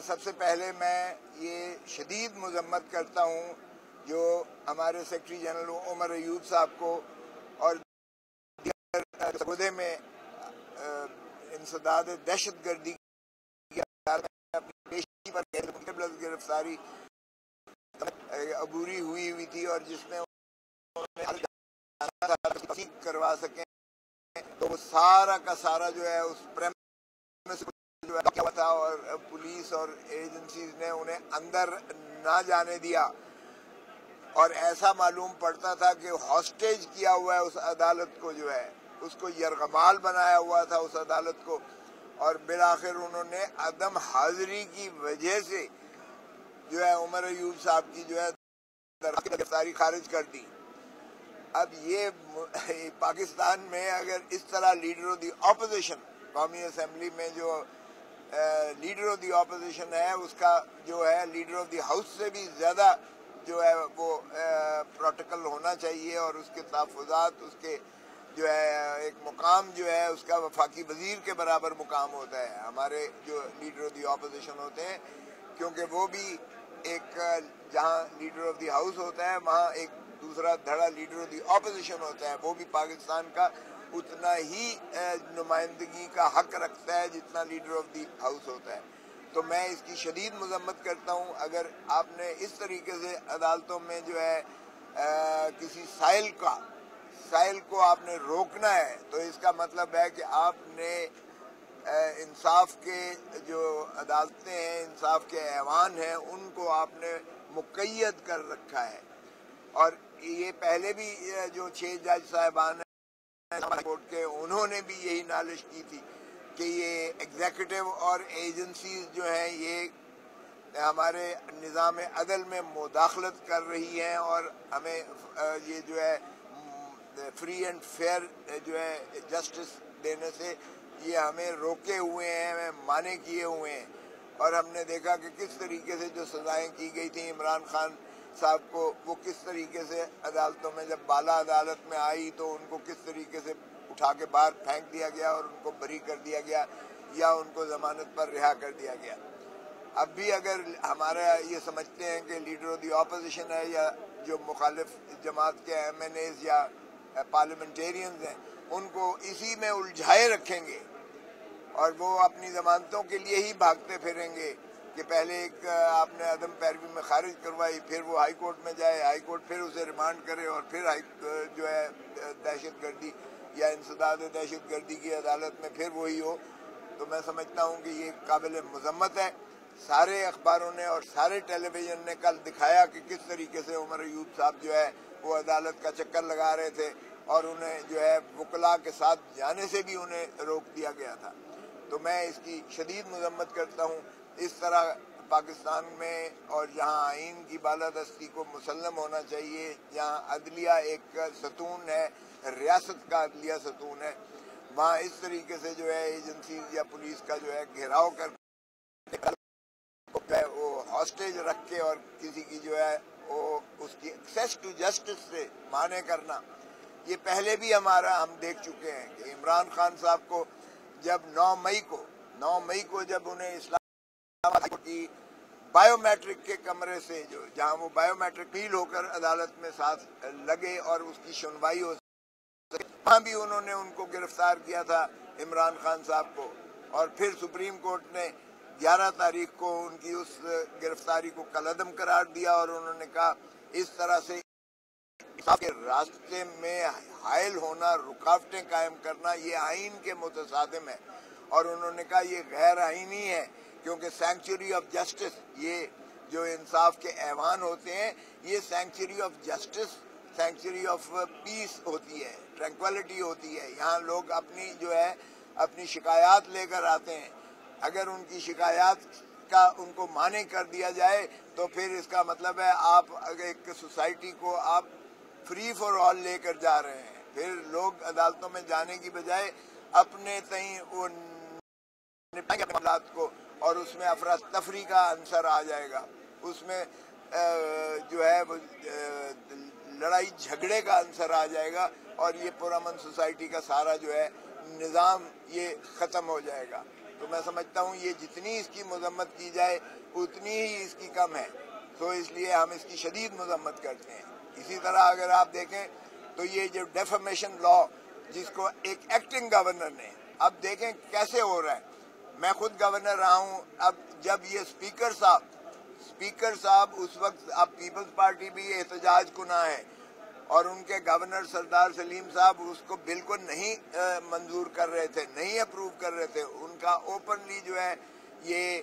سب سے پہلے میں یہ شدید مذمت کرتا ہوں جو ہمارے سیکرٹری جنرل عمر ایوب صاحب کو اور سعودے میں انسداد دہشت گردی کی اپنی پیشی پر گرفتاری عبوری ہوئی تھی اور جس میں کروا سکیں تو وہ سارا کا سارا جو ہے اس جو ہے تھا اور پولیس اور ایجنسیز نے انہیں اندر نہ جانے دیا اور ایسا معلوم پڑتا تھا کہ ہاسٹیج کیا ہوا ہے اس عدالت کو، جو ہے اس کو یرغمال بنایا ہوا تھا اس عدالت کو، اور بالآخر انہوں نے عدم حاضری کی وجہ سے جو ہے عمر ایوب صاحب کی جو ہے گرفتاری خارج کر دی۔ اب یہ پاکستان میں اگر اس طرح لیڈر آف دی اپوزیشن قومی اسمبلی میں جو لیڈر آف دی اپوزیشن ہے اس کا جو ہے لیڈر آف دی ہاؤس سے بھی زیادہ جو ہے وہ پروٹوکول ہونا چاہیے اور اس کے تحفظات، اس کے جو ہے ایک مقام جو ہے اس کا وفاقی وزیر کے برابر مقام ہوتا ہے ہمارے جو لیڈر آف دی اپوزیشن ہوتے ہیں، کیونکہ وہ بھی ایک جہاں لیڈر آف دی ہاؤس ہوتا ہے وہاں ایک دوسرا دھڑا لیڈر آف دی اپوزیشن ہوتا ہے، وہ بھی پاکستان کا اتنا ہی نمائندگی کا حق رکھتا ہے جتنا لیڈر آف دی ہاؤس ہوتا ہے۔ تو میں اس کی شدید مذمت کرتا ہوں۔ اگر آپ نے اس طریقے سے عدالتوں میں جو ہے کسی سائل کو آپ نے روکنا ہے تو اس کا مطلب ہے کہ آپ نے انصاف کے جو عدالتیں ہیں، انصاف کے ایوان ہیں، ان کو آپ نے مقید کر رکھا ہے۔ اور یہ پہلے بھی جو 6 جج صاحبان ہیں کورٹ کے، انہوں نے بھی یہی نالش کی تھی کہ یہ ایگزیکٹو اور ایجنسیز جو ہیں یہ ہمارے نظام عدل میں مداخلت کر رہی ہیں اور ہمیں یہ جو ہے فری اینڈ فیئر جو ہے جسٹس دینے سے یہ ہمیں روکے ہوئے ہیں، ہمیں مانے کیے ہوئے ہیں۔ اور ہم نے دیکھا کہ کس طریقے سے جو سزائیں کی گئی تھیں عمران خان صاحب کو، وہ کس طریقے سے عدالتوں میں جب بالا عدالت میں آئی تو ان کو کس طریقے سے اٹھا کے باہر پھینک دیا گیا اور ان کو بری کر دیا گیا یا ان کو ضمانت پر رہا کر دیا گیا۔ اب بھی اگر ہمارا یہ سمجھتے ہیں کہ لیڈر آف دی اپوزیشن ہے یا جو مخالف جماعت کے ایم این ایز یا پارلیمنٹیرینز ہیں ان کو اسی میں الجھائے رکھیں گے اور وہ اپنی ضمانتوں کے لیے ہی بھاگتے پھریں گے کہ پہلے ایک آپ نے عدم پیروی میں خارج کروائی، پھر وہ ہائی کورٹ میں جائے، ہائی کورٹ پھر اسے ریمانڈ کرے اور پھر جو ہے دہشت گردی یا انسداد دہشت گردی کی عدالت میں پھر وہی ہو، تو میں سمجھتا ہوں کہ یہ قابل مذمت ہے۔ سارے اخباروں نے اور سارے ٹیلی ویژن نے کل دکھایا کہ کس طریقے سے عمر ایوب صاحب جو ہے وہ عدالت کا چکر لگا رہے تھے اور انہیں جو ہے وکلاء کے ساتھ جانے سے بھی انہیں روک دیا گیا تھا۔ تو میں اس کی شدید مذمت کرتا ہوں۔ اس طرح پاکستان میں اور جہاں آئین کی بالادستی کو مسلم ہونا چاہیے، جہاں عدلیہ ایک ستون ہے، ریاست کا عدلیہ ستون ہے، وہاں اس طریقے سے جو ہے ایجنسیز یا پولیس کا جو ہے گھیراؤ کر وہ ہاسٹیج رکھ کے اور کسی کی جو ہے وہ اس کی ایکسیس ٹو جسٹس سے مانے کرنا، یہ پہلے بھی ہم دیکھ چکے ہیں کہ عمران خان صاحب کو جب 9 مئی کو جب انہیں اسلام آباد کی بایو میٹرک کے کمرے سے جہاں وہ بایو میٹرک فیل ہو کر عدالت میں ساتھ لگے اور اس کی سنوائی ہو سکے، وہاں بھی انہوں نے ان کو گرفتار کیا تھا عمران خان صاحب کو، اور پھر سپریم کورٹ نے 11 تاریخ کو ان کی اس گرفتاری کو کالعدم قرار دیا اور انہوں نے کہا اس طرح سے کے راستے میں حائل ہونا، رکاوٹیں قائم کرنا یہ آئین کے متصادم ہے، اور انہوں نے کہا یہ غیر آئینی ہے کیونکہ سینکچوری آف جسٹس، یہ جو انصاف کے ایوان ہوتے ہیں یہ sanctuary of justice, sanctuary of peace ہوتی ہے، ٹرینکویلٹی ہوتی ہے، یہاں لوگ اپنی جو ہے اپنی شکایات لے کر آتے ہیں، اگر ان کی شکایات کا ان کو مانے کر دیا جائے تو پھر اس کا مطلب ہے آپ ایک سوسائٹی کو آپ فری فار آل لے کر جا رہے ہیں، پھر لوگ عدالتوں میں جانے کی بجائے اپنے تئیں وہ معاملات کو، اور اس میں افراتفری کا عنصر آ جائے گا، اس میں جو ہے لڑائی جھگڑے کا عنصر آ جائے گا اور یہ پرامن سوسائٹی کا سارا جو ہے نظام یہ ختم ہو جائے گا۔ تو میں سمجھتا ہوں یہ جتنی اس کی مذمت کی جائے اتنی ہی اس کی کم ہے، تو اس لیے ہم اس کی شدید مذمت کرتے ہیں۔ اسی طرح اگر آپ دیکھیں تو یہ جو ڈیفیمیشن لا جس کو ایک ایکٹنگ گورنر نے، اب دیکھیں کیسے ہو رہا ہے۔ میں خود گورنر رہا ہوں، اب جب یہ اسپیکر صاحب اس وقت، اب پیپلز پارٹی بھی احتجاج کناں ہے اور ان کے گورنر سردار سلیم صاحب اس کو بالکل نہیں منظور کر رہے تھے، نہیں اپروو کر رہے تھے۔ ان کا اوپنلی جو ہے یہ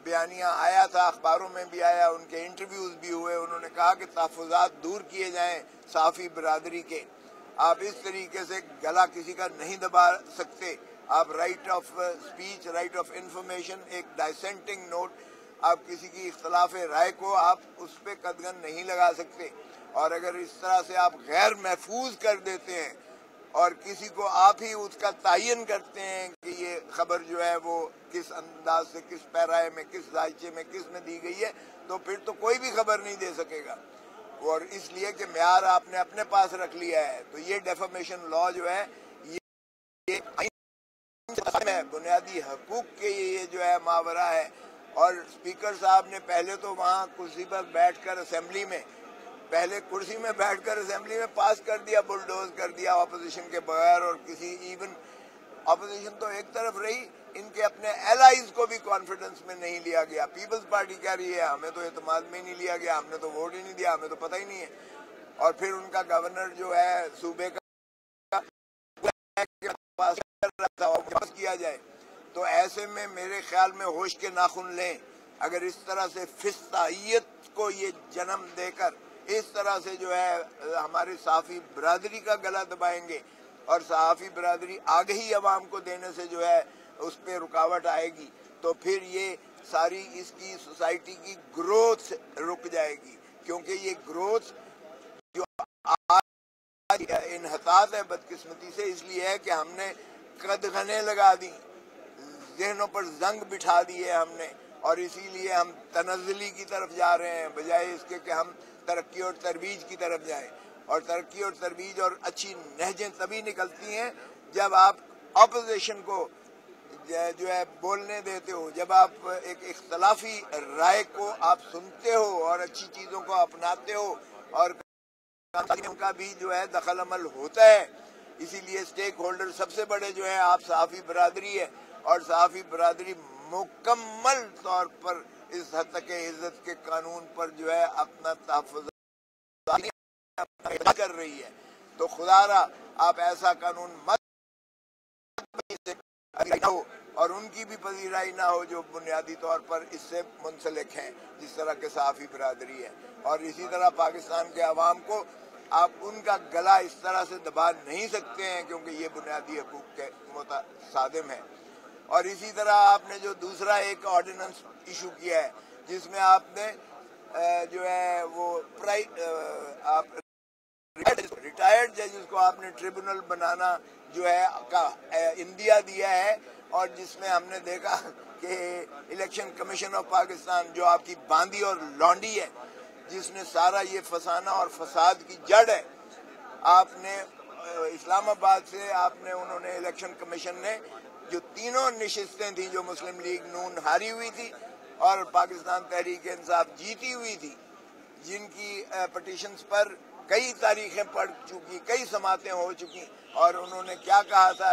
بیانیہ آیا تھا، اخباروں میں بھی آیا، ان کے انٹرویوز بھی ہوئے، انہوں نے کہا کہ تحفظات دور کیے جائیں صحافی برادری کے۔ آپ اس طریقے سے گلا کسی کا نہیں دبا سکتے۔ آپ right of speech, right of information, ایک ڈائسینٹنگ نوٹ، آپ کسی کی اختلاف رائے کو آپ اس پہ قدغن نہیں لگا سکتے، اور اگر اس طرح سے آپ غیر محفوظ کر دیتے ہیں اور کسی کو آپ ہی اس کا تعین کرتے ہیں کہ یہ خبر جو ہے وہ کس انداز سے، کس پیرائے میں، کس دائچے میں، کس میں دی گئی ہے، تو پھر تو کوئی بھی خبر نہیں دے سکے گا، اور اس لیے کہ معیار آپ نے اپنے پاس رکھ لیا ہے۔ تو یہ ڈیفیمیشن لا جو ہے یہ بنیادی حقوق کے یہ جو ہے ماورا ہے، اور اسپیکر صاحب نے پہلے تو وہاں کرسی پر بیٹھ کر اسمبلی میں پاس کر دیا، بلڈوز کر دیا اپوزیشن کے بغیر، اور کسی ایون اپوزیشن تو ایک طرف رہی، ان کے اپنے ایلائز کو بھی کانفیڈنس میں نہیں لیا گیا۔ پیپلز پارٹی کہہ رہی ہے ہمیں تو اعتماد میں نہیں لیا گیا، ہم نے تو ووٹ ہی نہیں دیا، ہمیں تو پتہ ہی نہیں ہے، اور پھر ان کا گورنر جو ہے صوبے کا پاس کیا جائے۔ تو ایسے میں میرے خیال میں ہوش کے ناخن لیں، اگر اس طرح سے فسطائیت کو یہ جنم دے کر اس طرح سے جو ہے ہماری صحافی برادری کا گلا دبائیں گے، اور صحافی برادری آگہی عوام کو دینے سے جو ہے اس پہ رکاوٹ آئے گی، تو پھر یہ ساری اس کی سوسائٹی کی گروتھ رک جائے گی، کیونکہ یہ گروتھ جو انحطاط ہے بدقسمتی سے اس لیے ہے کہ ہم نے قدغنیں لگا دی، ذہنوں پر زنگ بٹھا دیے ہم نے، اور اسی لیے ہم تنزلی کی طرف جا رہے ہیں بجائے اس کے کہ ہم ترقی اور ترویج کی طرف جائیں۔ اور ترقی اور ترویج اور اچھی نہجیں تبھی نکلتی ہیں جب آپ اپوزیشن کو جو ہے بولنے دیتے ہو، جب آپ ایک اختلافی رائے کو آپ سنتے ہو اور اچھی چیزوں کو اپناتے ہو، اور ان کا بھی جو ہے دخل عمل ہوتا ہے۔ اسی لیے اسٹیک ہولڈر سب سے بڑے جو ہیں آپ صحافی برادری ہے، اور صحافی برادری مکمل طور پر اس حد تک عزت کے قانون پر جو ہے اپنا تحفظ کر رہی ہے۔ تو خدا را آپ ایسا قانون مت ہو، اور ان کی بھی پذیرائی نہ ہو جو بنیادی طور پر اس سے منسلک ہیں، جس طرح کے صحافی برادری ہے۔ اور اسی طرح پاکستان کے عوام کو آپ ان کا گلا اس طرح سے دبا نہیں سکتے ہیں، کیونکہ یہ بنیادی حقوق کے متصادم ہے۔ اور اسی طرح آپ نے جو دوسرا ایک آرڈیننس ایشو کیا ہے، جس میں آپ نے جو ہے وہ ریٹائرڈ ججز کو آپ نے ٹریبونل بنانا جو ہے انڈیا دیا ہے، اور جس میں ہم نے دیکھا کہ الیکشن کمیشن آف پاکستان جو آپ کی باندی اور لونڈی ہے، جس نے سارا یہ فسانہ اور فساد کی جڑ ہے، آپ نے اسلام آباد سے انہوں نے الیکشن کمیشن نے جو تینوں نشستیں تھیں جو مسلم لیگ نون ہاری ہوئی تھی اور پاکستان تحریک انصاف جیتی ہوئی تھی، جن کی پٹیشنز پر کئی تاریخیں پڑ چکی، کئی سماعتیں ہو چکی، اور انہوں نے کیا کہا تھا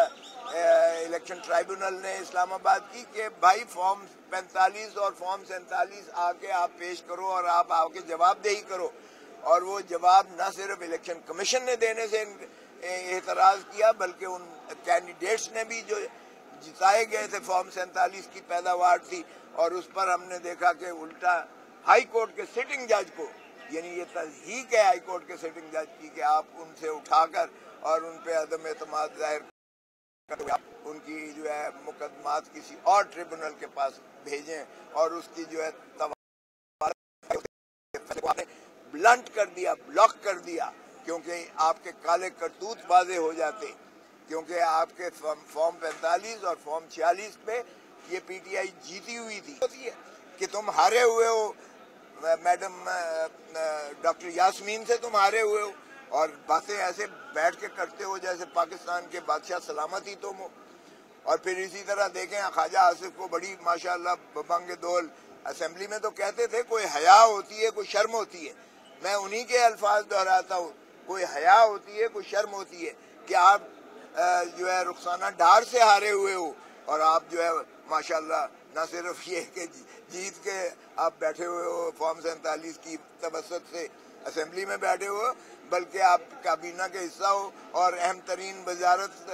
الیکشن ٹرائیبونل نے اسلام آباد کی کہ بھائی فارم 45 اور فارم 47 آ کے آپ پیش کرو اور آپ آ کے جواب دہی کرو، اور وہ جواب نہ صرف الیکشن کمیشن نے دینے سے اعتراض کیا، بلکہ ان کینڈیڈیٹس نے بھی جو جتائے گئے تھے فارم 47 کی پیداوار تھی، اور اس پر ہم نے دیکھا کہ الٹا ہائی کورٹ کے سٹنگ جج کو، یعنی یہ تضحیق ہے ہائی کورٹ کے سٹنگ جج کی کہ آپ ان سے اٹھا کر اور ان پہ عدم اعتماد ظاہر کر ان کی جو ہے مقدمات کسی اور ٹریبونل کے پاس بھیجیں، اور اس کی جو ہے بلنٹ کر دیا، بلاک کر دیا، کیونکہ آپ کے کالے کرتوت واضح ہو جاتے، کیونکہ آپ کے فارم 45 اور فارم 46 پہ یہ پی ٹی آئی جیتی ہوئی تھی کہ تم ہارے ہوئے ہو، میڈم ڈاکٹر یاسمین سے تم ہارے ہوئے ہو، اور باتیں ایسے بیٹھ کے کرتے ہو جیسے پاکستان کے بادشاہ سلامت ہی تم ہو، اور پھر اسی طرح دیکھیں خواجہ آصف کو بڑی ماشاءاللہ ببنگ دول اسمبلی میں تو کہتے تھے کوئی حیا ہوتی ہے کوئی شرم ہوتی ہے. میں انہی کے الفاظ دہراتا ہوں, کوئی حیا ہوتی ہے کوئی شرم ہوتی ہے کہ آپ جو ہے رخسانہ ڈار سے ہارے ہوئے ہو اور آپ جو ہے ماشاءاللہ نہ صرف یہ کہ جیت کے آپ بیٹھے ہوئے ہو فارم 47 کی توسط سے اسمبلی میں بیٹھے ہو, بلکہ آپ کابینہ کے حصہ ہو اور اہم ترین وزارت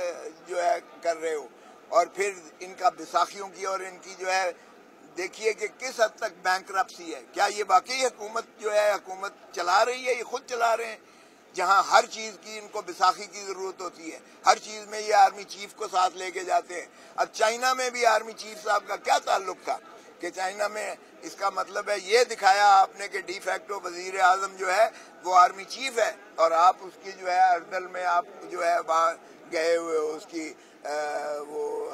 جو ہے کر رہے ہو. اور پھر ان کا بیساکھیوں کی اور ان کی جو ہے دیکھیے کہ کس حد تک بینکرپسی ہے. کیا یہ واقعی حکومت جو ہے حکومت چلا رہی ہے؟ یہ خود چلا رہے ہیں, جہاں ہر چیز کی ان کو بیساکھی کی ضرورت ہوتی ہے, ہر چیز میں یہ آرمی چیف کو ساتھ لے کے جاتے ہیں. اب چائنا میں بھی آرمی چیف صاحب کا کیا تعلق تھا کہ چائنا میں اس کا مطلب ہے یہ دکھایا آپ نے کہ ڈی فیکٹو وزیر اعظم جو ہے وہ آرمی چیف ہے اور آپ اس کی جو ہے اردل میں آپ جو ہے وہاں گئے ہوئے ہو, اس کی وہ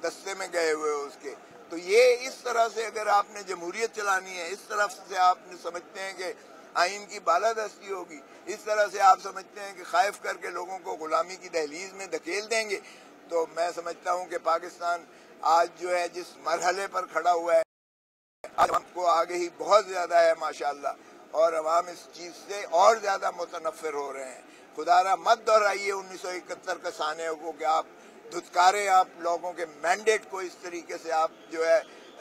دستے میں گئے ہوئے ہو اس کے. تو یہ اس طرح سے اگر آپ نے جمہوریت چلانی ہے, اس طرف سے آپ نے سمجھتے ہیں کہ آئین کی بالادستی ہوگی, اس طرح سے آپ سمجھتے ہیں کہ خائف کر کے لوگوں کو غلامی کی دہلیز میں دھکیل دیں گے, تو میں سمجھتا ہوں کہ پاکستان آج جو ہے جس مرحلے پر کھڑا ہوا ہے عوام کو آگے ہی بہت زیادہ ہے ماشاءاللہ, اور عوام اس چیز سے اور زیادہ متنفر ہو رہے ہیں. خدا را مت دہرائیے 1971 کا سانحے کو کہ آپ دھتکارے آپ لوگوں کے مینڈیٹ کو اس طریقے سے آپ جو ہے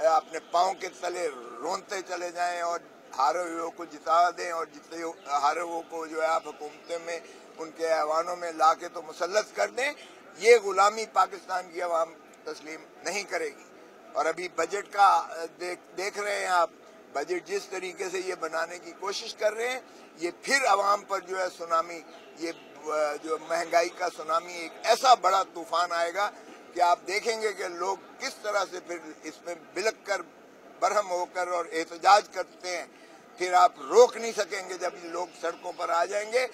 اپنے پاؤں کے تلے رونتے چلے جائیں اور ہارے ہوئے کو جتا دیں, اور جتنے ہارے ہوئے کو جو ہے آپ حکومتیں میں ان کے ایوانوں میں لا کے تو مسلط کر دیں. یہ غلامی پاکستان کی عوام تسلیم نہیں کرے گی. اور ابھی بجٹ کا دیکھ رہے ہیں آپ, بجٹ جس طریقے سے یہ بنانے کی کوشش کر رہے ہیں, یہ پھر عوام پر جو ہے سونامی, یہ جو مہنگائی کا سونامی ایک ایسا بڑا طوفان آئے گا کہ آپ دیکھیں گے کہ لوگ کس طرح سے پھر اس میں بلک کر برہم ہو کر اور احتجاج کرتے ہیں. پھر آپ روک نہیں سکیں گے, جب یہ لوگ سڑکوں پر آ جائیں گے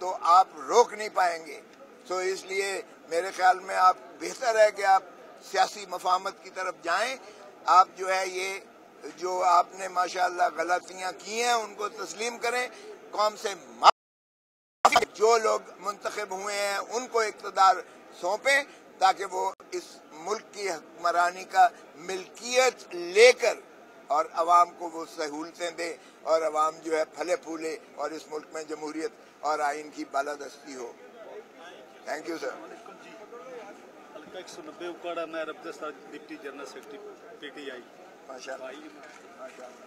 تو آپ روک نہیں پائیں گے. تو اس لیے میرے خیال میں آپ بہتر ہے کہ آپ سیاسی مفاہمت کی طرف جائیں. آپ جو ہے یہ جو آپ نے ماشاءاللہ غلطیاں کی ہیں ان کو تسلیم کریں, قوم سے جو لوگ منتخب ہوئے ہیں ان کو اقتدار سونپیں تاکہ وہ اس ملک کی حکمرانی کا ملکیت لے کر اور عوام کو وہ سہولتیں دے اور عوام جو ہے پھلے پھولے اور اس ملک میں جمہوریت اور آئین کی بالادستی ہو. Thank you sir. حلقہ 190 اکاڑا میں رب دستہ ڈپٹی جنرل سیکرٹری PTI. ماشاء اللہ.